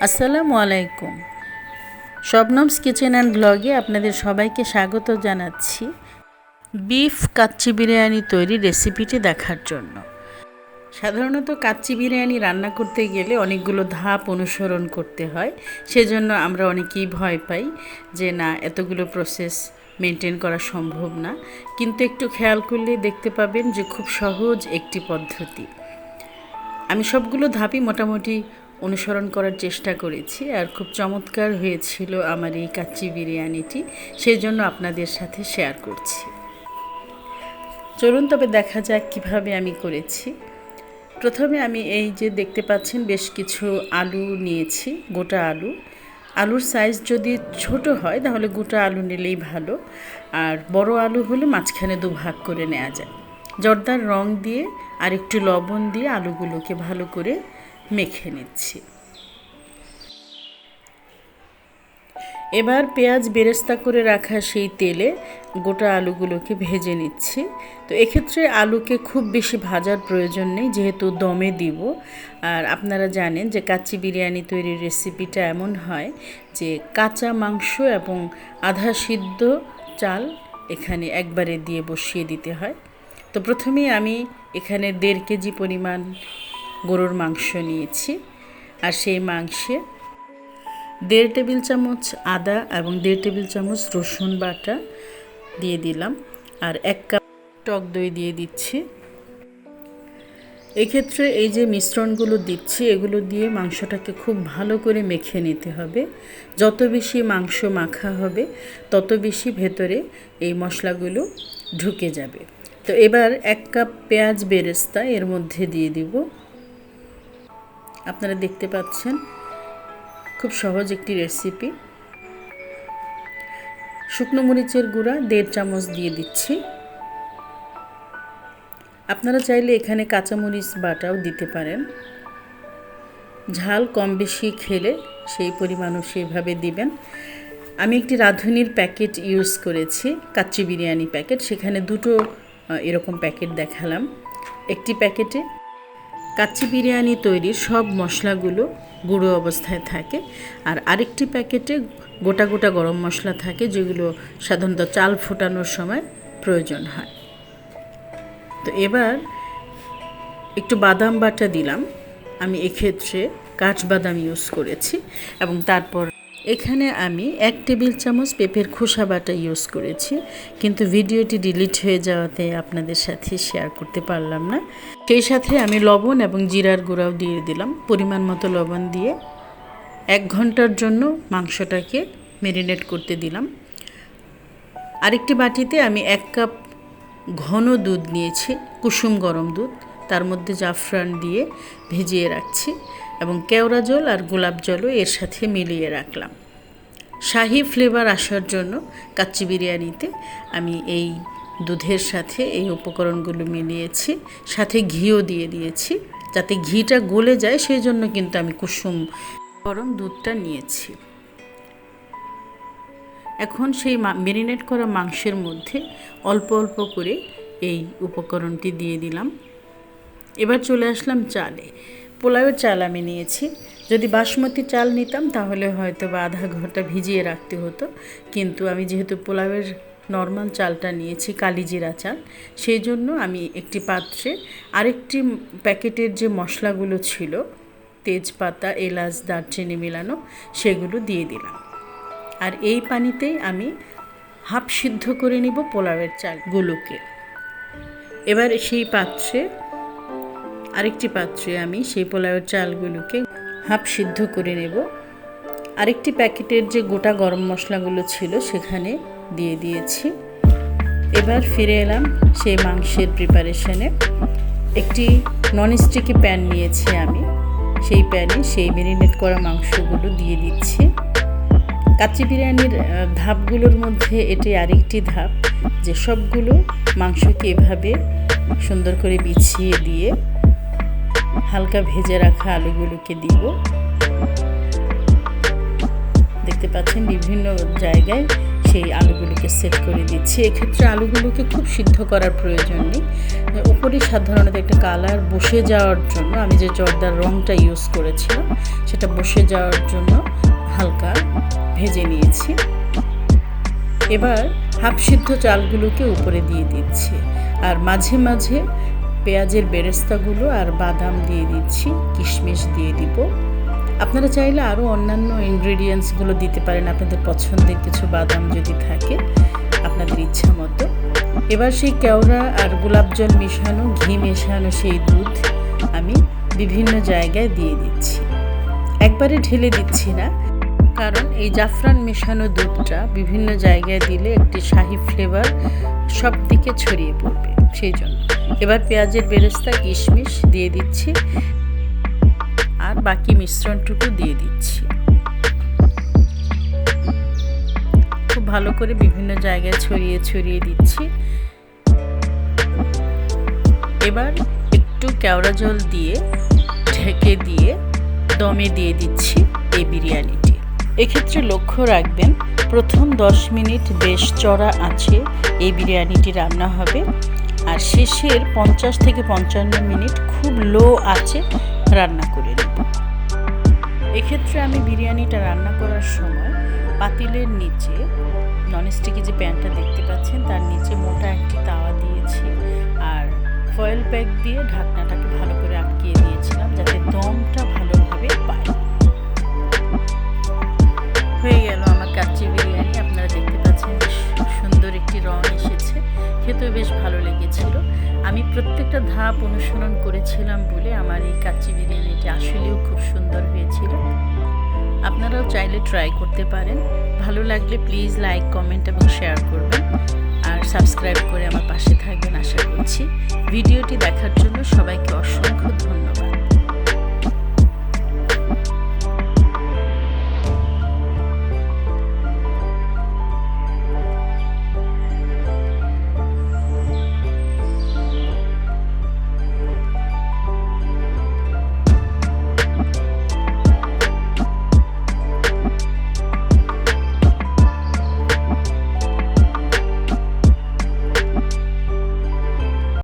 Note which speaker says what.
Speaker 1: আসসালামু আলাইকুম। শবনমস kitchen and ব্লগে আপনাদের সবাইকে স্বাগত জানাচ্ছি বিফ কাচ্চি বিরিয়ানি তৈরির রেসিপিটি দেখার জন্য। সাধারণত কাচ্চি বিরিয়ানি রান্না করতে গেলে অনেকগুলো ধাপ অনুসরণ করতে হয়, সেজন্য আমরা অনেকেই ভয় পাই যে না, এতগুলো প্রসেস মেনটেন করা সম্ভব না। কিন্তু একটু খেয়াল করলে দেখতে পাবেন যে খুব সহজ একটি পদ্ধতি। আমি সবগুলো ধাপই মোটামুটি অনুসরণ করার চেষ্টা করেছি, আর খুব চমৎকার হয়েছিল আমার এই কাচ্চি বিরিয়ানিটি, সেই জন্য আপনাদের সাথে শেয়ার করছি। চলুন তবে দেখা যাক কিভাবে আমি করেছি। প্রথমে আমি এই যে দেখতে পাচ্ছেন বেশ কিছু আলু নিয়েছি, গোটা আলু। আলুর সাইজ যদি ছোট হয় তাহলে গোটা আলু নিলেই ভালো, আর বড় আলু হলে মাঝখানে দুভাগ করে নেওয়া যায়। জর্দার রং দিয়ে আর একটু লবণ দিয়ে আলুগুলোকে ভালো করে মেখে নিচ্ছি। এবার পেঁয়াজ বেরেস্তা করে রাখা সেই তেলে গোটা আলুগুলোকে ভেজে নিচ্ছি। তো এক্ষেত্রে আলুকে খুব বেশি ভাজার প্রয়োজন নেই, যেহেতু দমে দিব। আর আপনারা জানেন যে কাচ্চি বিরিয়ানি তৈরির রেসিপিটা এমন হয় যে কাঁচা মাংস এবং আধা সিদ্ধ চাল এখানে একবারে দিয়ে বসিয়ে দিতে হয়। তো প্রথমেই আমি এখানে 1.5 কেজি পরিমাণ গরুর মাংস নিয়েছি, আর সেই মাংসে 1.5 টেবিল চামচ আদা এবং 1.5 টেবিল চামচ রসুন বাটা দিয়ে দিলাম, আর 1 কাপ টক দই দিয়ে দিচ্ছি। এক্ষেত্রে এই যে মিশ্রণগুলো দিচ্ছি, এগুলো দিয়ে মাংসটাকে খুব ভালো করে মেখে নিতে হবে। যত বেশি মাংস মাখা হবে তত বেশি ভেতরে এই মশলাগুলো ঢুকে যাবে। তো এবার 1 কাপ পেঁয়াজ বেরেস্তা এর মধ্যে দিয়ে দিব। আপনারা দেখতে পাচ্ছেন খুব সহজ একটি রেসিপি। শুকনো মরিচের গুঁড়া 1.5 চামচ দিয়ে দিচ্ছি। আপনারা চাইলে এখানে কাঁচামরিচ বাটাও দিতে পারেন। ঝাল কম বেশি খেলে সেই পরিমাণও সেইভাবে দিবেন। আমি একটি রাঁধুনির প্যাকেট ইউজ করেছি, কাচ্চি বিরিয়ানি প্যাকেট। সেখানে দুটো এরকম প্যাকেট দেখালাম। একটি প্যাকেটে কাচ্চি বিরিয়ানি তৈরির সব মশলাগুলো গুঁড়ো অবস্থায় থাকে, আর আরেকটি প্যাকেটে গোটা গোটা গরম মশলা থাকে, যেগুলো সাধারণত চাল ফোটানোর সময় প্রয়োজন হয়। তো এবার একটু বাদাম বাটা দিলাম। আমি এক্ষেত্রে কাঠবাদাম ইউজ করেছি, এবং তারপর এখানে আমি 1 টেবিল চামচ পেঁপের খোসা বাটা ইউজ করেছি, কিন্তু ভিডিওটি ডিলিট হয়ে যাওয়াতে আপনাদের সাথে শেয়ার করতে পারলাম না। সেই সাথে আমি লবণ এবং জিরার গুঁড়াও দিয়ে দিলাম। পরিমাণ মতো লবণ দিয়ে 1 ঘন্টার জন্য মাংসটাকে ম্যারিনেট করতে দিলাম। আরেকটি বাটিতে আমি 1 কাপ ঘন দুধ নিয়েছি, কুসুম গরম দুধ। তার মধ্যে জাফরান দিয়ে ভিজিয়ে রাখছি, এবং কেওড়া জল আর গোলাপ জলও এর সাথে মিলিয়ে রাখলাম। শাহি ফ্লেভার আসার জন্য কাচ্চি বিরিয়ানিতে আমি এই দুধের সাথে এই উপকরণগুলো মিলিয়েছি, সাথে ঘিও দিয়ে দিয়েছি যাতে ঘিটা গলে যায়, সেই জন্য কিন্তু আমি কুসুম গরম দুধটা নিয়েছি। এখন সেই ম্যারিনেট করা মাংসের মধ্যে অল্প অল্প করে এই উপকরণটি দিয়ে দিলাম। এবার চলে আসলাম চালে। পোলাওয়ের চাল আমি নিয়েছি। যদি বাসমতি চাল নিতাম তাহলে হয়তো বা আধা ঘন্টা ভিজিয়ে রাখতে হতো, কিন্তু আমি যেহেতু পোলাওয়ের নর্মাল চালটা নিয়েছি, কালিজিরা চাল, সেই জন্য আমি একটি পাত্রে আরেকটি প্যাকেটের যে মশলাগুলো ছিল, তেজপাতা, এলাচ, দারচিনি মিলানো, সেগুলো দিয়ে দিলাম। আর এই পানিতেই আমি হাফ সিদ্ধ করে নিব পোলাওয়ের চালগুলোকে। এবার সেই পাত্রে আরেকটি পাত্রে আমি সেই পোলাওয়ের চালগুলোকে হাফ সিদ্ধ করে নেব। আরেকটি প্যাকেটের যে গোটা গরম মশলাগুলো ছিল সেখানে দিয়ে দিয়েছি। এবার ফিরে এলাম সেই মাংসের প্রিপারেশনে। একটি ননস্টিকি প্যান নিয়েছি আমি, সেই প্যানে সেই ম্যারিনেট করা মাংসগুলো দিয়ে দিচ্ছি। কাচ্চি বিরিয়ানির ধাপগুলোর মধ্যে এটি আরেকটি ধাপ, যে সবগুলো মাংসকে এভাবে সুন্দর করে বিছিয়ে দিয়ে হালকা ভেজে রাখা আলুগুলোকে দিব। দেখতে পাচ্ছেন বিভিন্ন জায়গায় সেই আলুগুলোকে সেট করে দিচ্ছি। এক্ষেত্রে আলুগুলোকে খুব সিদ্ধ করার প্রয়োজন নেই, উপরে সাধারণত একটা কালার বসে যাওয়ার জন্য আমি যে জর্দার রঙটা ইউজ করেছিলাম সেটা বসে যাওয়ার জন্য হালকা ভেজে নিয়েছি। এবার হাফ সিদ্ধ চালগুলোকে উপরে দিয়ে দিচ্ছি, আর মাঝে মাঝে পেঁয়াজের বেরেস্তাগুলো আর বাদাম দিয়ে দিচ্ছি, কিশমিশ দিয়ে দিব। আপনারা চাইলে আরও অন্যান্য ইনগ্রেডিয়েন্টসগুলো দিতে পারেন, আপনাদের পছন্দের কিছু বাদাম যদি থাকে আপনাদের ইচ্ছা মতো। এবার সেই কেওড়া আর গোলাপ জল মেশানো, ঘি মেশানো সেই দুধ আমি বিভিন্ন জায়গায় দিয়ে দিচ্ছি, একবারে ঢেলে দিচ্ছি না, কারণ এই জাফরান মেশানো দুধটা বিভিন্ন জায়গায় দিলে একটি শাহি ফ্লেভার সব দিকে ছড়িয়ে পড়বে, সেই জন্য। এবার পেঁয়াজের বেরেস্তা, কিশমিশ দিয়ে দিচ্ছি আর বাকি মিশ্রণটুকু দিয়ে দিচ্ছি। খুব ভালো করে বিভিন্ন জায়গায় ছড়িয়ে ছড়িয়ে দিচ্ছি। এবার একটু কেওড়া জল দিয়ে ঢেকে দিয়ে দমে দিয়ে দিচ্ছি এই বিরিয়ানিটি। এক্ষেত্রে লক্ষ্য রাখবেন প্রথম 10 মিনিট বেশ চড়া আঁচে এই বিরিয়ানিটি রান্না হবে, আর শেষের 50 থেকে 55 মিনিট খুব লো আঁচে রান্না করে নেব। এক্ষেত্রে আমি বিরিয়ানিটা রান্না করার সময় পাতিলের নিচে ননস্টিকি যে প্যানটা দেখতে পাচ্ছেন তার নিচে মোটা একটি তাওয়া দিয়েছি, আর ফয়েল প্যাক দিয়ে ঢাকনাটাকে ভালো করে আটকিয়ে দিয়েছিলাম যাতে দমটা ভালোভাবে পায়। হয়ে গেল আমার কাচ্চি বিরিয়ানি। আপনারা দেখতে পাচ্ছেন সুন্দর একটি রং এসেছে, খেতেও বেশ ভালো লেগেছিল। আমি প্রত্যেকটা ধাপ অনুসরণ করেছিলাম বলে আমার এই কাচ্চি বিরিয়ানিটি আসলেও খুব সুন্দর হয়েছিল। আপনারাও চাইলে ট্রাই করতে পারেন। ভালো লাগলে প্লিজ লাইক, কমেন্ট এবং শেয়ার করবেন, আর সাবস্ক্রাইব করে আমার পাশে থাকবেন আশা করছি। ভিডিওটি দেখার জন্য সবাই